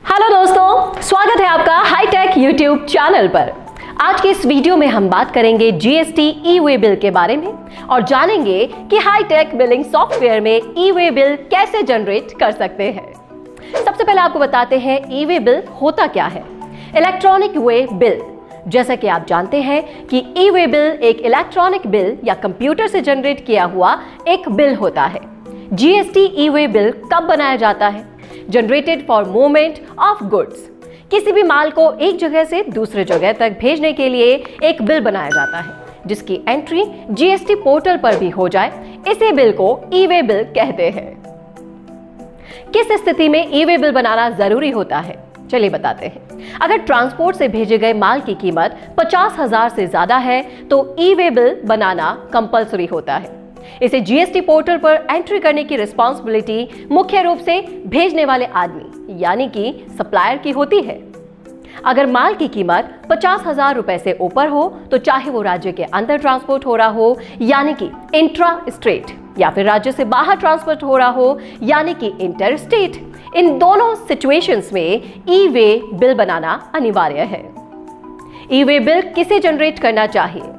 Hello दोस्तों, स्वागत है आपका हाईटेक यूट्यूब चैनल पर। आज के इस वीडियो में हम बात करेंगे जीएसटी ई-वे बिल के बारे में और जानेंगे कि हाईटेक बिलिंग सॉफ्टवेयर में ई-वे बिल कैसे जनरेट कर सकते हैं। सबसे पहले आपको बताते हैं ई-वे बिल होता क्या है। इलेक्ट्रॉनिक वे बिल, जैसा कि आप जानते हैं कि ई-वे बिल एक इलेक्ट्रॉनिक बिल या कंप्यूटर से जनरेट किया हुआ एक बिल होता है। जीएसटी ई-वे बिल कब बनाया जाता है? Generated for movement of goods, किसी भी माल को एक जगह से दूसरे जगह तक भेजने के लिए एक बिल बनाया जाता है जिसकी एंट्री जीएसटी पोर्टल पर भी हो जाए। इसी बिल को ई-वे बिल कहते हैं। किस स्थिति में ई-वे बिल बनाना जरूरी होता है, चलिए बताते हैं। अगर ट्रांसपोर्ट से भेजे गए माल की कीमत 50,000 से ज्यादा है तो ई-वे बिल बनाना कंपलसरी होता है। इसे जीएसटी पोर्टल पर एंट्री करने की रिस्पॉन्सिबिलिटी मुख्य रूप से भेजने वाले आदमी यानी कि सप्लायर की होती है। अगर माल की कीमत 50,000 रुपए से ऊपर हो तो चाहे वो राज्य के अंदर ट्रांसपोर्ट हो रहा हो यानी कि इंट्रा स्टेट, या फिर राज्य से बाहर ट्रांसपोर्ट हो रहा हो यानी कि इंटर स्टेट, इन दोनों सिचुएशंस में ई-वे बिल बनाना अनिवार्य है। ई-वे बिल किसे जनरेट करना चाहिए?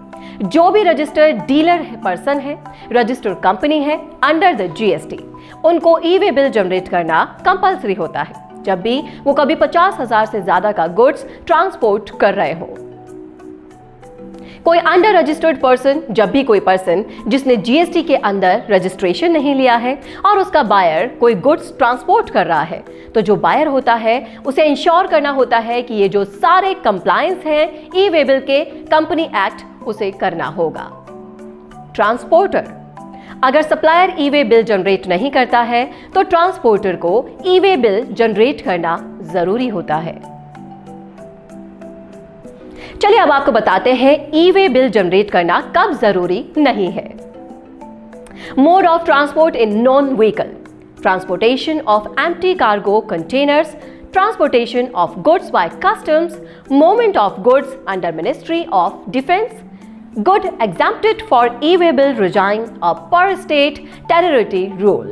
जो भी रजिस्टर्ड डीलर पर्सन है, रजिस्टर्ड कंपनी है अंडर द जीएसटी, उनको ई-वे बिल जनरेट करना कंपलसरी होता है जब भी वो कभी 50,000 से ज्यादा का गुड्स ट्रांसपोर्ट कर रहे हो। कोई अंडर रजिस्टर्ड पर्सन, जब भी कोई पर्सन जिसने जीएसटी के अंदर रजिस्ट्रेशन नहीं लिया है और उसका बायर कोई गुड्स ट्रांसपोर्ट कर रहा है, तो जो बायर होता है उसे इंश्योर करना होता है कि ये जो सारे कंप्लायंस हैं ई-वे बिल के, कंपनी एक्ट उसे करना होगा। ट्रांसपोर्टर, अगर सप्लायर ई-वे बिल जनरेट नहीं करता है तो ट्रांसपोर्टर को ई-वे बिल जनरेट करना जरूरी होता है। चलिए अब आपको बताते हैं ई-वे बिल जनरेट करना कब जरूरी नहीं है। Mode of transport in non vehicle, transportation of empty cargo containers, transportation of goods by customs, movement of goods under Ministry of Defense, good exempted for e-way bill regime of per state territory rule।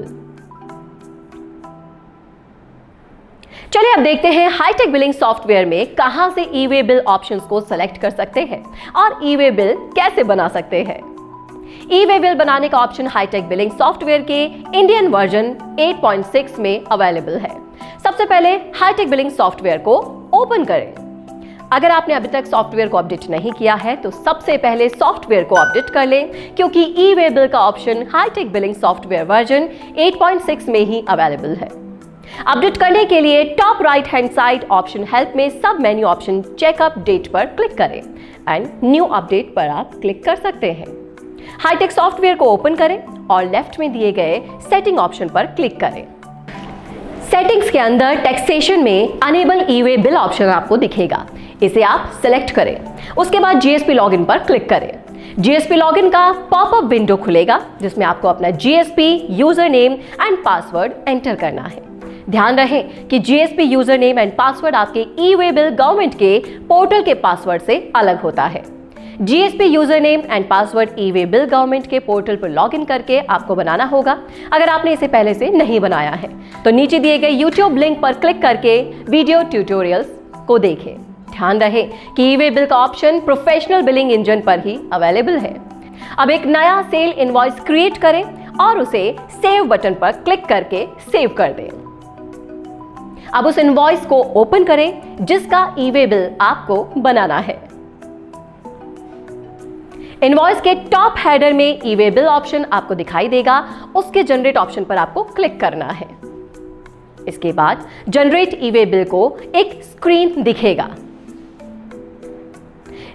चलिए अब देखते हैं hi tech billing software में कहां से e-way bill options को select कर सकते हैं और ई-वे बिल कैसे बना सकते हैं। ई-वे बिल बनाने का ऑप्शन हाईटेक बिलिंग सॉफ्टवेयर के इंडियन वर्जन 8.6 में अवेलेबल है। सबसे पहले हाईटेक बिलिंग सॉफ्टवेयर को ओपन करें। अगर आपने अभी तक सॉफ्टवेयर को अपडेट नहीं किया है तो सबसे पहले सॉफ्टवेयर को अपडेट कर लें, क्योंकि ई-वे बिल का option hitech billing software version 8.6 में ही अवेलेबल है। अपडेट करने के लिए top right hand side option help में sub menu option check update पर क्लिक करें एंड न्यू अपडेट पर आप क्लिक कर सकते हैं। हाईटेक सॉफ्टवेयर को ओपन करें और लेफ्ट में दिए गए सेटिंग ऑप्शन पर क्लिक करें। सेटिंग्स के अंदर टैक्सेशन में अनेबल ई-वे बिल ऑप्शन आपको दिखेगा, इसे आप सिलेक्ट करें। उसके बाद जीएसपी लॉगिन पर क्लिक करें। जीएसपी लॉगिन का पॉपअप विंडो खुलेगा जिसमें आपको अपना GSP user name and password enter करना है। ध्यान रहे कि GSP user name and password आपके ई-वे बिल गवर्नमेंट के पोर्टल के पासवर्ड से अलग होता है। GSP user name and password e-way bill government के पोर्टल पर लॉगिन करके आपको बनाना होगा। अगर आपने इसे पहले से नहीं बनाया है तो नीचे दिए गए यूट्यूब लिंक पर क्लिक करके वीडियो ट्यूटोरियल्स को देखें। ध्यान रहे कि ई-वे बिल का ऑप्शन प्रोफेशनल बिलिंग इंजन पर ही अवेलेबल है। अब एक नया सेल इनवॉइस क्रिएट करें और उसे सेव बटन पर क्लिक करके सेव कर दें। अब उस इनवॉइस को ओपन करें जिसका ई-वे बिल आपको बनाना है। इनवॉइस के टॉप हेडर में ई-वे बिल ऑप्शन आपको दिखाई देगा, उसके जनरेट ऑप्शन पर आपको क्लिक करना है। इसके बाद जनरेट ई-वे बिल को एक स्क्रीन दिखेगा।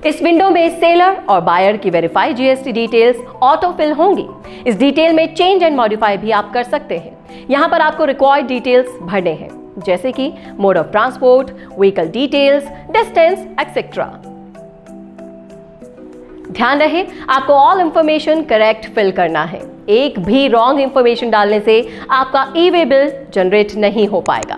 इस विंडो में सेलर और बायर की verify GST details auto fill होंगी। इस डिटेल में चेंज एंड मॉडिफाई भी आप कर सकते हैं। यहां पर आपको रिक्वायर्ड डिटेल्स भरने हैं, जैसे कि mode of transport, vehicle details, distance etcetera. ध्यान रहे आपको ऑल इंफॉर्मेशन करेक्ट फिल करना है। एक भी रॉन्ग इंफॉर्मेशन डालने से आपका ई-वे बिल जनरेट नहीं हो पाएगा।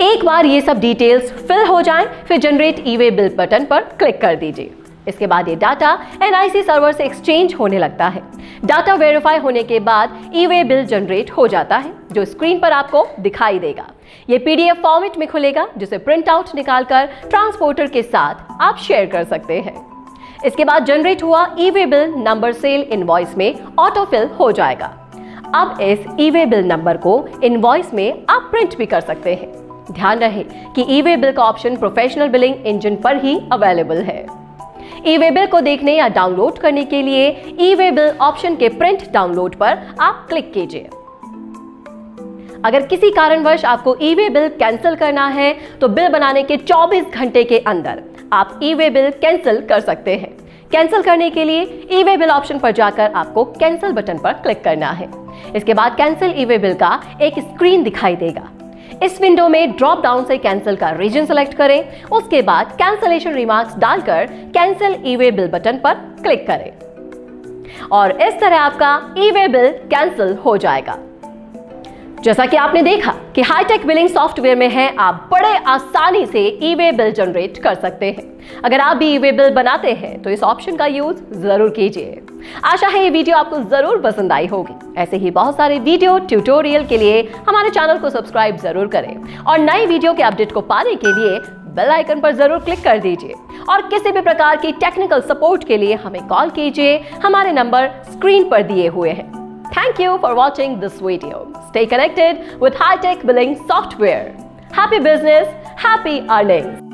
एक बार ये सब डिटेल्स फिल हो जाएं, फिर जनरेट ई-वे बिल बटन पर क्लिक कर दीजिए। इसके बाद ये डाटा एनआईसी सर्वर से एक्सचेंज होने लगता है। डाटा वेरीफाई होने के बाद ई-वे बिल जनरेट हो जाता है जो स्क्रीन पर आपको दिखाई देगा। ये PDF फॉर्मेट में खुलेगा, जिसे प्रिंट आउट निकालकर ट्रांसपोर्टर के साथ आप शेयर कर सकते हैं। इसके बाद जनरेट हुआ e way bill number sale invoice में ऑटोफिल हो जाएगा। अब इस ई-वे बिल नंबर को इनवॉइस में आप प्रिंट भी कर सकते हैं। ध्यान रहे कि ई-वे बिल का ऑप्शन प्रोफेशनल बिलिंग इंजन पर ही अवेलेबल है। ई-वे बिल को देखने या डाउनलोड करने के लिए ई-वे बिल ऑप्शन के प्रिंट डाउनलोड पर आप क्लिक कीजिए। अगर किसी कारणवश आपको ई-वे बिल कैंसिल करना है तो बिल बनाने के 24 घंटे के अंदर आप ई-वे बिल कैंसिल कर सकते हैं। कैंसिल करने के लिए ई-वे बिल ऑप्शन पर जाकर आपको कैंसिल बटन पर क्लिक करना है। इसके बाद कैंसिल ई-वे बिल का एक स्क्रीन दिखाई देगा। इस विंडो में ड्रॉप डाउन से कैंसिल का रीजन सेलेक्ट करें। उसके बाद कैंसिलेशन रिमार्क्स डालकर कैंसिल ई-वे बिल बटन पर क्लिक करें और इस तरह आपका ई-वे बिल कैंसिल हो जाएगा। जैसा कि आपने देखा कि हाईटेक बिलिंग सॉफ्टवेयर में है, आप बड़े आसानी से ई-वे बिल जनरेट कर सकते हैं। अगर आप भी ई-वे बिल बनाते हैं तो इस ऑप्शन का यूज जरूर कीजिए। आशा है ये वीडियो आपको जरूर पसंद आई होगी। ऐसे ही बहुत सारे वीडियो ट्यूटोरियल के लिए हमारे चैनल को सब्सक्राइब जरूर करें और नई वीडियो के अपडेट को पाने के लिए बेल आइकन पर जरूर क्लिक कर दीजिए। और किसी भी प्रकार की टेक्निकल सपोर्ट के लिए हमें कॉल कीजिए। हमारे नंबर स्क्रीन पर दिए हुए हैं। Thank you for watching this video. Stay connected with high-tech billing software. Happy business, happy earnings.